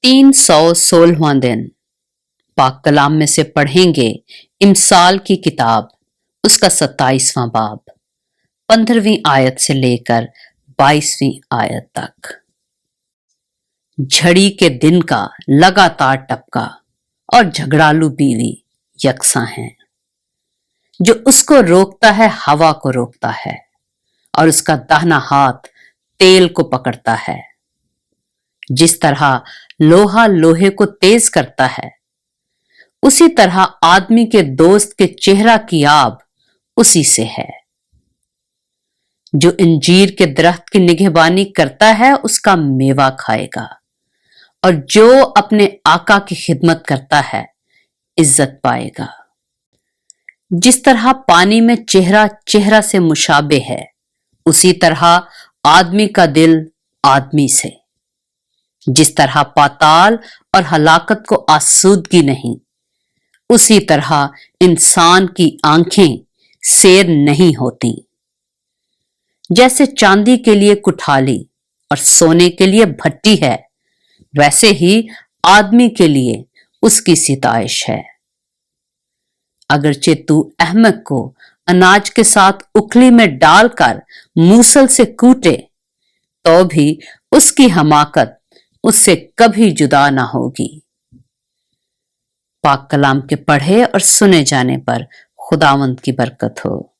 316वां दिन पाक कलाम में से पढ़ेंगे इमसाल की किताब, उसका 27वां बाब, 15वीं आयत से लेकर 22वीं आयत तक। झड़ी के दिन का लगातार टपका और झगड़ालू बीवी यकसा हैं। जो उसको रोकता है हवा को रोकता है और उसका दाहिना हाथ तेल को पकड़ता है। जिस तरह लोहा लोहे को तेज करता है, उसी तरह आदमी के दोस्त के चेहरा की आब उसी से है। जो अंजीर के दरख्त की निगहबानी करता है उसका मेवा खाएगा, और जो अपने आका की खिदमत करता है इज्जत पाएगा। जिस तरह पानी में चेहरा चेहरा से मुशाबे है, उसी तरह आदमी का दिल आदमी से। जिस तरह पाताल और हलाकत को आसूदगी नहीं, उसी तरह इंसान की आंखें सैर नहीं होती। जैसे चांदी के लिए कुठाली और सोने के लिए भट्टी है, वैसे ही आदमी के लिए उसकी सिताइश है। अगरचे तू अहमक को अनाज के साथ उखली में डालकर मूसल से कूटे, तो भी उसकी हमाकत उससे कभी जुदा ना होगी। पाक कलाम के पढ़े और सुने जाने पर खुदावंद की बरकत हो।